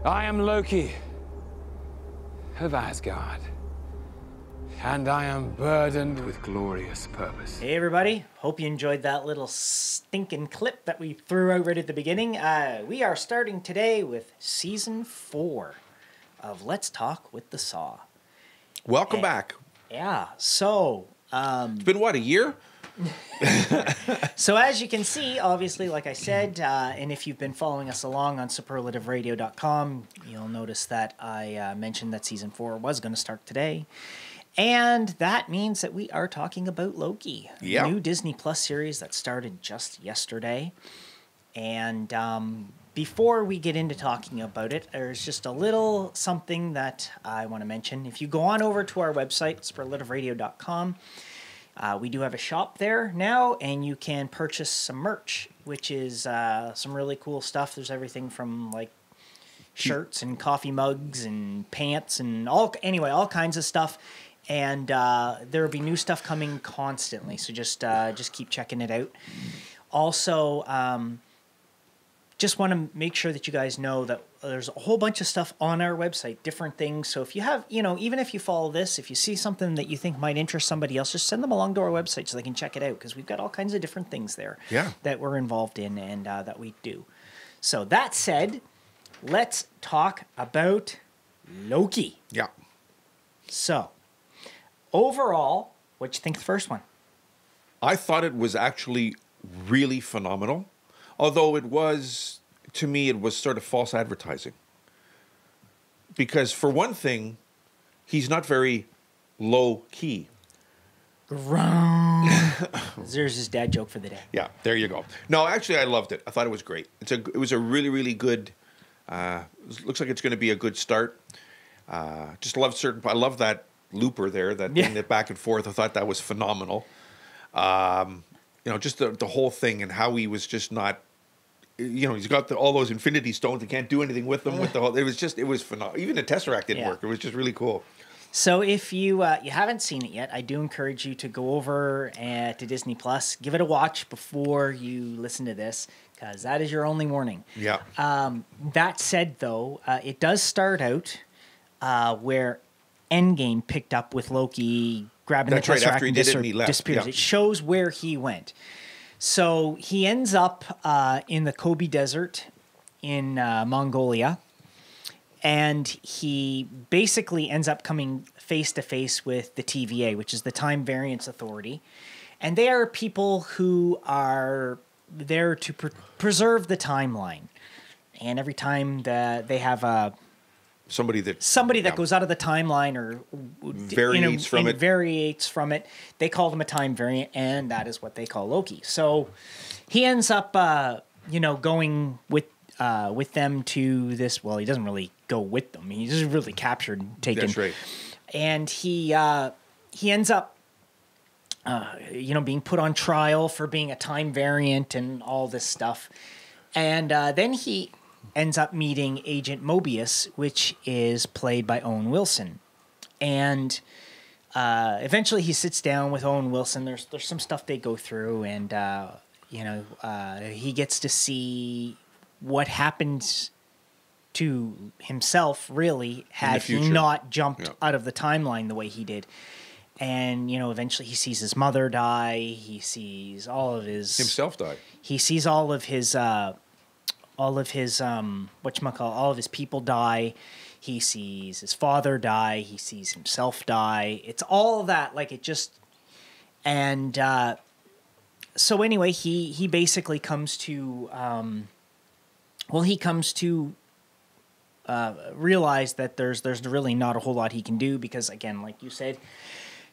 I am Loki of Asgard, and I am burdened with glorious purpose. Hey everybody, hope you enjoyed that little stinking clip that we threw out right at the beginning. We are starting today with Season 4 of Let's Talk with the Saw. Welcome back. Yeah, so... It's been, what, a year? So as you can see, obviously, like I said, and if you've been following us along on superlativeradio.com, you'll notice that I mentioned that Season 4 was going to start today. And that means that we are talking about Loki, yeah. the new Disney Plus series that started just yesterday. And before we get into talking about it, there's just a little something that I want to mention. If you go on over to our website, superlativeradio.com, we do have a shop there now, and you can purchase some merch, which is some really cool stuff. There's everything from like shirts and coffee mugs and pants and all kinds of stuff. And there will be new stuff coming constantly, so just keep checking it out. Also, just want to make sure that you guys know that there's a whole bunch of stuff on our website, different things. So if you have, even if you follow this, if you see something that you think might interest somebody else, just send them along to our website so they can check it out, because we've got all kinds of different things there that we're involved in and that we do. So that said, let's talk about Loki. Yeah. So, overall, what'd you think of the first one? I thought it was actually really phenomenal. Although it was, to me, it was sort of false advertising. Because for one thing, he's not very low key. There's his dad joke for the day. Yeah, there you go. No, actually, I loved it. I thought it was great. It was a really, really good. Looks like it's going to be a good start. I love that looper there, that thing that back and forth. I thought that was phenomenal. Just the whole thing and how he was just not. He's got all those Infinity Stones. He can't do anything with them. It was phenomenal. Even the Tesseract didn't work. It was just really cool. So if you haven't seen it yet, I do encourage you to go over to Disney Plus, give it a watch before you listen to this, because that is your only warning. Yeah. That said, though, it does start out where Endgame picked up with Loki grabbing the Tesseract after he did it and he left. Disappears. Yeah. It shows where he went. So he ends up in the Gobi Desert in Mongolia, and he basically ends up coming face to face with the TVA, which is the Time Variance Authority, and they are people who are there to preserve the timeline. And every time that they have somebody that goes out of the timeline or variates from it, they call them a time variant, and that is what they call Loki. So he ends up, going with them to this. Well, he doesn't really go with them. He's just really captured and taken. That's right. And he ends up, being put on trial for being a time variant and all this stuff. And then he ends up meeting Agent Mobius, which is played by Owen Wilson. And eventually he sits down with Owen Wilson. There's some stuff they go through, and he gets to see what happens to himself, really, had he not jumped out of the timeline the way he did. And, eventually he sees his mother die. He sees all of his... Himself die. He sees all of his people die. He sees his father die. He sees himself die. It's all that, and so anyway, he basically comes to, realize that there's really not a whole lot he can do, because again, like you said,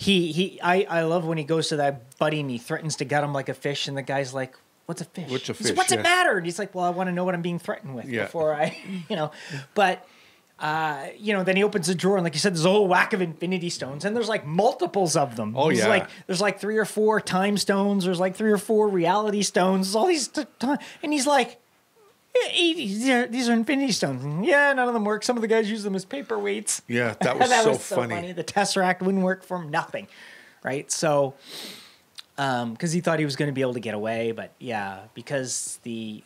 I love when he goes to that buddy and he threatens to gut him like a fish, and the guy's like, "What's a fish?" What's it matter? And he's like, "Well, I want to know what I'm being threatened with before I, But, then he opens the drawer, and like you said, there's a whole whack of Infinity Stones, and there's like multiples of them. Oh, yeah. There's like 3 or 4 time stones. There's like 3 or 4 reality stones. There's all these, and he's like, these are Infinity Stones. Yeah, none of them work. Some of the guys use them as paperweights. Yeah, that was so funny. The Tesseract wouldn't work for him. Nothing. Right? So... because he thought he was going to be able to get away, but yeah, because the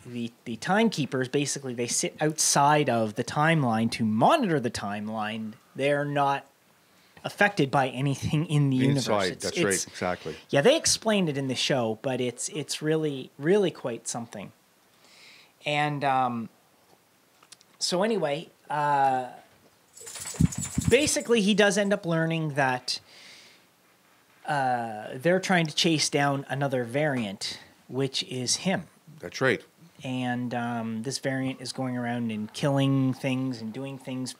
timekeepers, basically they sit outside of the timeline to monitor the timeline. They're not affected by anything in the universe. Inside, that's right, exactly. Yeah, they explained it in the show, but it's really, really quite something. And so anyway, basically he does end up learning that they're trying to chase down another variant, which is him. That's right. And this variant is going around and killing things and doing things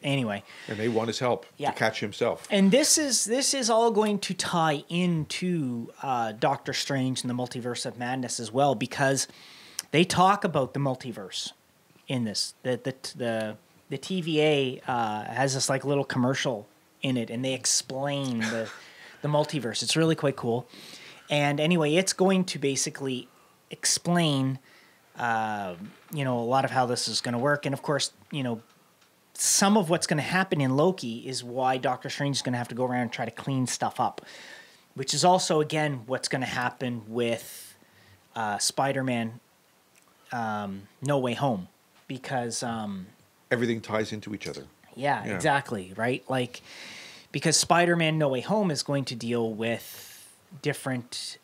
anyway. And they want his help to catch himself. And this is all going to tie into Doctor Strange and the Multiverse of Madness as well, because they talk about the multiverse in this. The TVA has this like little commercial in it, and they explain the multiverse. It's really quite cool. And anyway, it's going to basically explain a lot of how this is going to work. And of course, some of what's going to happen in Loki is why Doctor Strange is going to have to go around and try to clean stuff up, which is also, again, what's going to happen with Spider-Man No Way Home, because everything ties into each other. Yeah, exactly, right? Like, because Spider-Man No Way Home is going to deal with different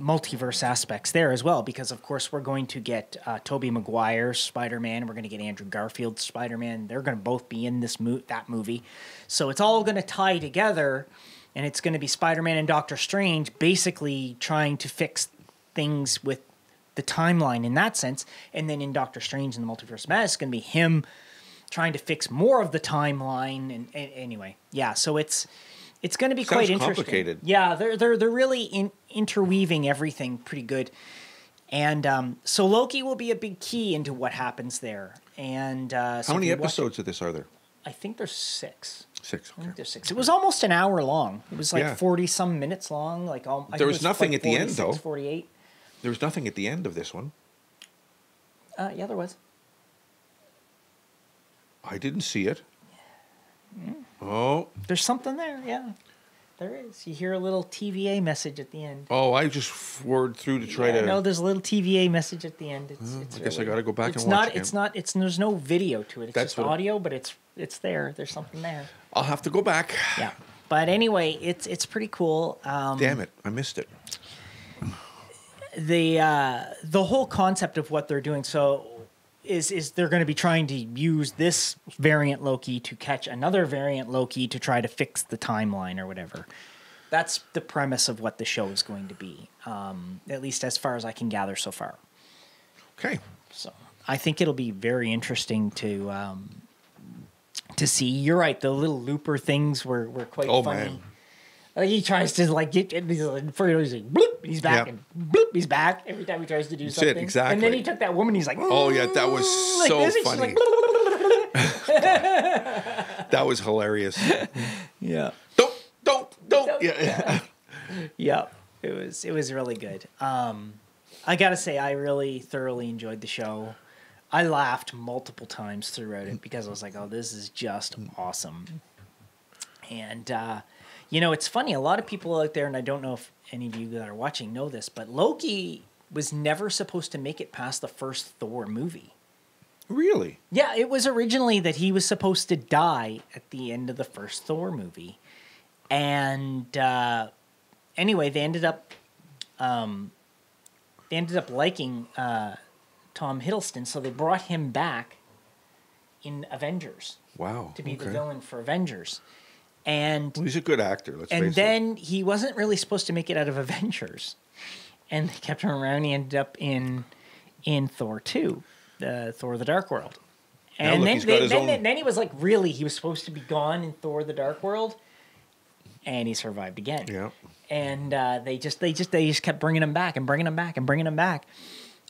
multiverse aspects there as well, because of course we're going to get Tobey Maguire's Spider-Man, we're going to get Andrew Garfield's Spider-Man. They're going to both be in that movie, so it's all going to tie together, and it's going to be Spider-Man and Doctor Strange basically trying to fix things with the timeline in that sense, and then in Doctor Strange and the Multiverse of Madness, it's going to be him trying to fix more of the timeline. And anyway, yeah, so it's going to be quite interesting. Complicated. Yeah, they're really interweaving everything pretty good, and so Loki will be a big key into what happens there. And how many episodes of this are there? I think there's 6. 6. Okay. I think there's 6. It was almost an hour long. It was like 40 some minutes long. Like there was nothing like at the end though. 48. There was nothing at the end of this one. Yeah, there was. I didn't see it. Oh. There's something there, yeah. There is. You hear a little TVA message at the end. Oh, I just forward through to try to... No, there's a little TVA message at the end. It's I guess I got to go back and watch it. There's no video to it. It's That's just audio, but it's there. There's something there. I'll have to go back. Yeah. But anyway, it's pretty cool. Damn it, I missed it. The whole concept of what they're doing, so is they're going to be trying to use this variant Loki to catch another variant Loki to try to fix the timeline or whatever. That's the premise of what the show is going to be, at least as far as I can gather so far. Okay. So I think it'll be very interesting to see. You're right, the little looper things were quite funny. Man. Like he tries to get, he's like, bloop, he's back, and bloop, he's back every time he tries to do something. Exactly. And then he took that woman, he's like, oh yeah, that was so this, funny. That was hilarious. Yeah. Don't. Yeah. Yeah. It was really good. I gotta say, I really thoroughly enjoyed the show. I laughed multiple times throughout it because I was like, oh, this is just awesome. And it's funny, a lot of people out there, and I don't know if any of you that are watching know this, but Loki was never supposed to make it past the first Thor movie. Really? Yeah, it was originally that he was supposed to die at the end of the first Thor movie. And anyway, they ended up liking Tom Hiddleston, so they brought him back in Avengers. Wow. To be the villain for Avengers. And he's a good actor, let's face it. And then he wasn't really supposed to make it out of Avengers. And they kept him around. He ended up in Thor 2, Thor the Dark World. And then he was like, really, he was supposed to be gone in Thor the Dark World. And he survived again. Yeah. And they just kept bringing him back and bringing him back and bringing him back.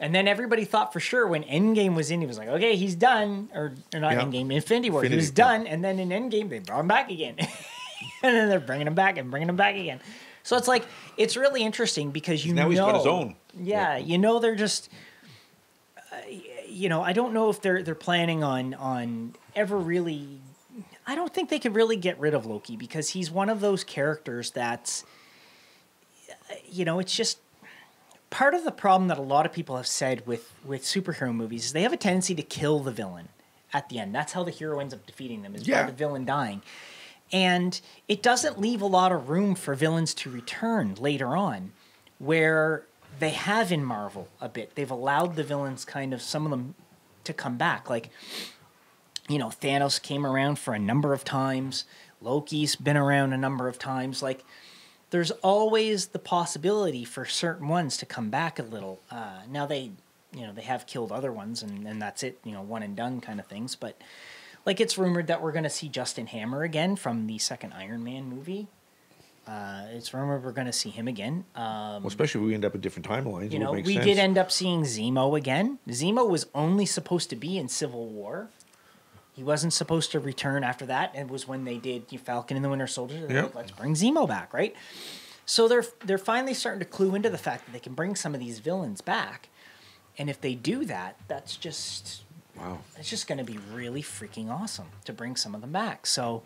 And then everybody thought for sure when Endgame was in, he was like, okay, he's done. Or not Endgame, Infinity War. He was done. And then in Endgame, they brought him back again. And then they're bringing him back and bringing him back again. So it's like, it's really interesting because now he's got his own. Yeah, they're just, I don't know if they're planning on ever really, I don't think they could really get rid of Loki because he's one of those characters that's, you know, it's just part of the problem that a lot of people have said with superhero movies is they have a tendency to kill the villain at the end. That's how the hero ends up defeating them, is by the villain dying. And it doesn't leave a lot of room for villains to return later on, where they have in Marvel a bit. They've allowed the villains kind of, some of them, to come back. Like, you know, Thanos came around for a number of times. Loki's been around a number of times. Like, there's always the possibility for certain ones to come back a little. Now they have killed other ones, and that's it, you know, one and done kind of things. But like, it's rumored that we're going to see Justin Hammer again from the second Iron Man movie. It's rumored we're going to see him again. Well, especially if we end up in different timelines. You know, we did end up seeing Zemo again. Zemo was only supposed to be in Civil War. He wasn't supposed to return after that. It was when they did Falcon and the Winter Soldier. They're like, let's bring Zemo back, right? So they're finally starting to clue into the fact that they can bring some of these villains back. And if they do that, that's just... Wow. It's just going to be really freaking awesome to bring some of them back. So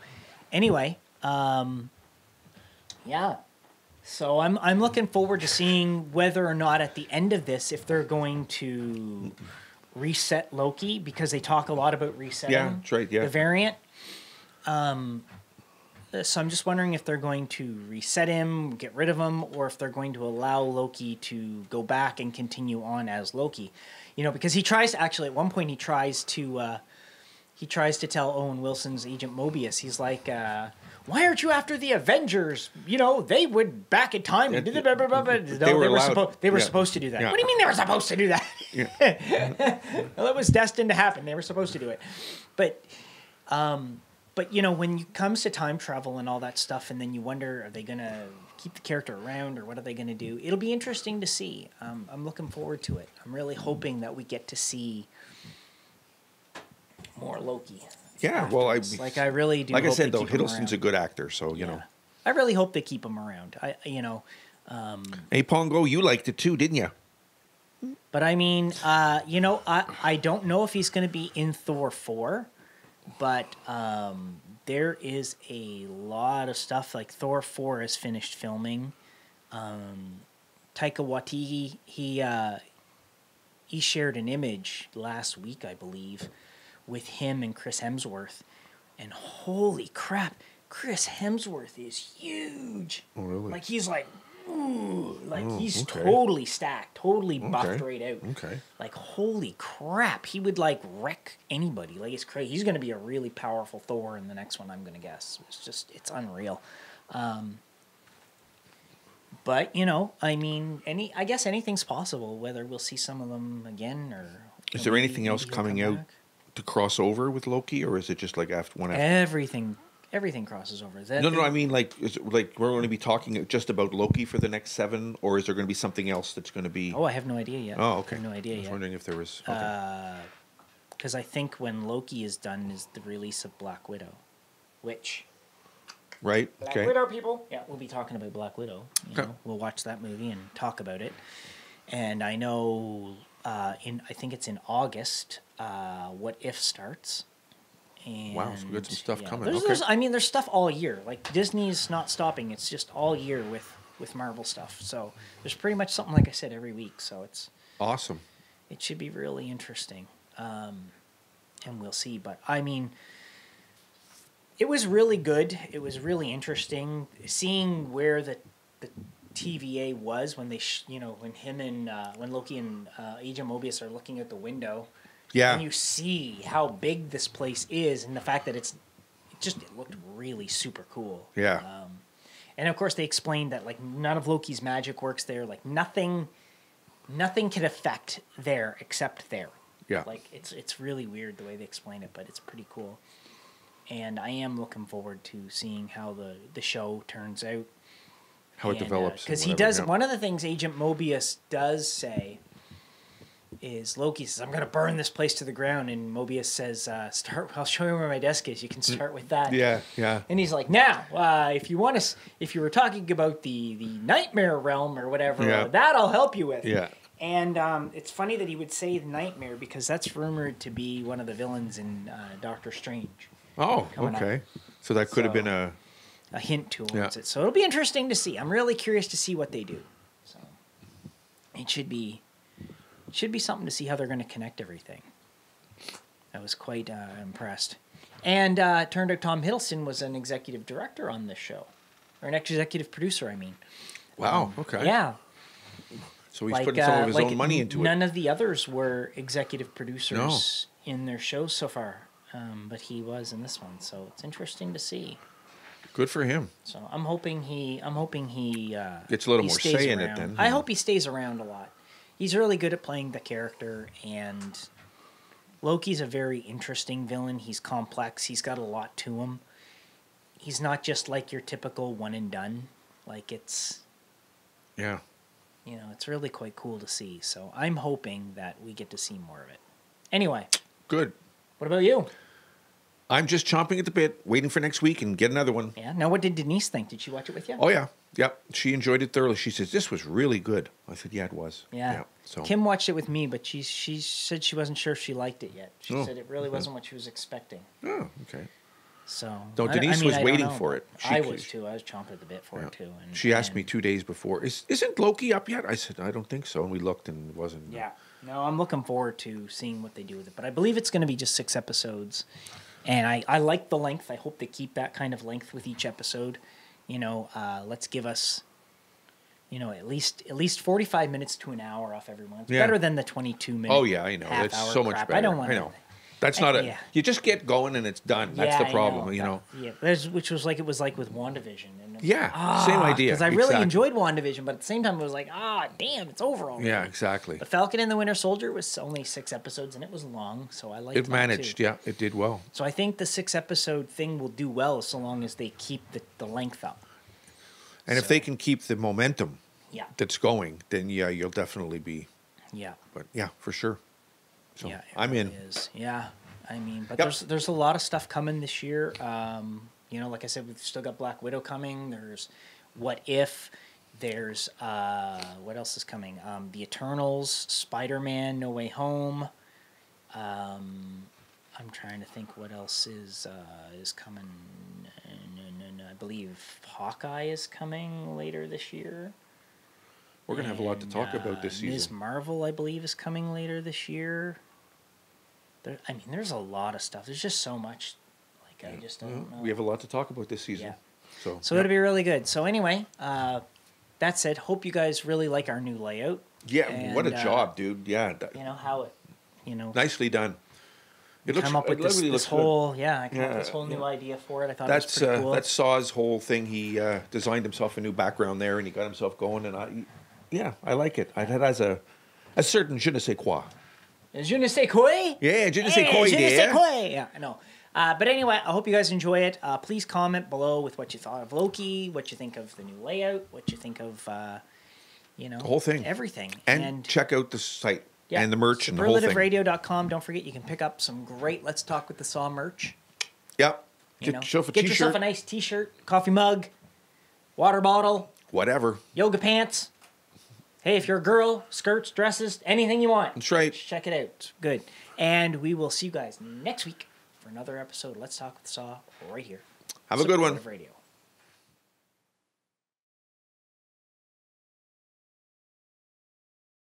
anyway, yeah. So I'm looking forward to seeing whether or not at the end of this, if they're going to reset Loki, because they talk a lot about resetting the variant. So I'm just wondering if they're going to reset him, get rid of him, or if they're going to allow Loki to go back and continue on as Loki. You know, because he tries to, actually, at one point he tries to tell Owen Wilson's Agent Mobius, he's like, why aren't you after the Avengers? You know, they would back in time and blah, blah, blah, blah. No, they were supposed to do that. Yeah. What do you mean they were supposed to do that? Yeah. Well, it was destined to happen. They were supposed to do it. But you know, when it comes to time travel and all that stuff, and then you wonder, are they going to keep the character around, or what are they going to do? It'll be interesting to see. I'm looking forward to it. I'm really hoping that we get to see more Loki. Yeah, well, I really do. Like I said, though, Hiddleston's a good actor, so you know. I really hope they keep him around. Hey, Pongo, you liked it too, didn't you? But I mean, you know, I don't know if he's going to be in Thor 4, but there is a lot of stuff. Like, Thor 4 has finished filming. Taika Waititi, he shared an image last week, I believe, with him and Chris Hemsworth, and holy crap, Chris Hemsworth is huge. Oh, really? Like, he's like, ooh, like he's totally stacked, totally buffed right out. Okay. Like, holy crap, he would like wreck anybody. Like, it's crazy. He's going to be a really powerful Thor in the next one, I'm going to guess. It's unreal. But, you know, I mean, I guess anything's possible, whether we'll see some of them again, or... Is there anything else coming out to cross over with Loki, or is it just like after one after? Everything crosses over. No, I mean, like, is it like we're going to be talking just about Loki for the next 7, or is there going to be something else that's going to be... Oh, I have no idea yet. Oh, okay. I have no idea yet. I was wondering if there was... Because I think when Loki is done is the release of Black Widow, which... Right, Black Widow, people. Yeah, we'll be talking about Black Widow. You know, we'll watch that movie and talk about it. And I know, I think it's in August, What If starts. And wow, so we got some stuff coming. There's stuff all year. Like, Disney's not stopping. It's just all year with Marvel stuff. So there's pretty much something, like I said, every week. So it's awesome. It should be really interesting. And we'll see. But, I mean... It was really good. It was really interesting seeing where the TVA was when they, when Loki and Agent Mobius are looking out the window. Yeah. And you see how big this place is, and the fact that it looked really super cool. Yeah. And of course they explained that like none of Loki's magic works there. Like nothing can affect there except there. Yeah. Like it's really weird the way they explain it, but it's pretty cool. And I am looking forward to seeing how the show turns out. How it develops. Because he does, one of the things Agent Mobius does say is Loki says, I'm going to burn this place to the ground. And Mobius says, I'll show you where my desk is. You can start with that. Yeah, yeah. And he's like, now, if you were talking about the nightmare realm or whatever, that I'll help you with. Yeah. And it's funny that he would say the nightmare because that's rumored to be one of the villains in Doctor Strange. Oh, okay. Up. So that could have been a hint towards it. So it'll be interesting to see. I'm really curious to see what they do. it should be something to see how they're going to connect everything. I was quite impressed. And it turned out Tom Hiddleston was an executive director on this show. Or an executive producer, I mean. Wow, okay. Yeah. So he's putting some of his own money into it. None of the others were executive producers in their shows so far. But he was in this one. So it's interesting to see. Good for him. So I'm hoping he gets a little more stays say in around. it then. I hope he stays around a lot. He's really good at playing the character, and Loki's a very interesting villain. He's complex. He's got a lot to him. He's not just like your typical one and done. Like it's it's really quite cool to see. So I'm hoping that we get to see more of it. Anyway. Good. What about you? I'm just chomping at the bit, waiting for next week and get another one. Yeah. Now, what did Denise think? Did she watch it with you? Oh, yeah. Yep. She enjoyed it thoroughly. She says, this was really good. I said, yeah, it was. Yeah. So Kim watched it with me, but she said she wasn't sure if she liked it yet. She said it really wasn't what she was expecting. Oh, okay. So Denise was waiting for it. I was too. I was chomping at the bit for it too. And she asked me 2 days before, isn't Loki up yet? I said, I don't think so. And we looked and it wasn't. Yeah. No, I'm looking forward to seeing what they do with it. But I believe it's going to be just 6 episodes. And I like the length. I hope they keep that kind of length with each episode. Let's give us, at least 45 minutes to an hour off every one. It's better than the 22-minute. Oh yeah, I know. It's so much better. I don't want. I know. That's not it. You just get going and it's done. That's the problem, Yeah, which was like with WandaVision. And same idea. Because I really enjoyed WandaVision, but at the same time, it was like, damn, it's over already. Yeah, exactly. The Falcon and the Winter Soldier was only 6 episodes, and it was long, so I liked it. It managed, yeah, it did well. So I think the 6-episode thing will do well so long as they keep the length up. And if they can keep the momentum that's going, then you'll definitely be. Yeah. But yeah, for sure. So yeah, I'm in. Yeah, I mean, but there's a lot of stuff coming this year. Like I said, we've still got Black Widow coming. There's What If. There's what else is coming? The Eternals, Spider-Man, No Way Home. I'm trying to think what else is coming. I believe Hawkeye is coming later this year. We're gonna have a lot to talk about this season. Ms. Marvel, I believe, is coming later this year. There's a lot of stuff. There's just so much. I just don't know. We have a lot to talk about this season. Yeah. So it'll be really good. So anyway, that said, hope you guys really like our new layout. Yeah, and, what a job, dude. Yeah. How it, nicely done. It looks. Come up with this whole I came up with this whole new idea for it. I thought it was pretty cool. That's Saw's whole thing. He designed himself a new background there, and he got himself going. And I like it. It has a certain je ne sais quoi. Je ne sais quoi? Yeah, je ne sais quoi. Je ne sais quoi. Yeah, I know. But anyway, I hope you guys enjoy it. Please comment below with what you thought of Loki, what you think of the new layout, what you think of, the whole thing, everything, and check out the site and the merch and the whole thing. Superlativeradio.com. Don't forget, you can pick up some great Let's Talk with the Saw merch. Yep. Get yourself a nice T-shirt, coffee mug, water bottle, whatever, yoga pants. Hey, if you're a girl, skirts, dresses, anything you want. That's right. Check it out. It's good. And we will see you guys next week for another episode of Let's Talk with Saw right here. Have a good one. Radio.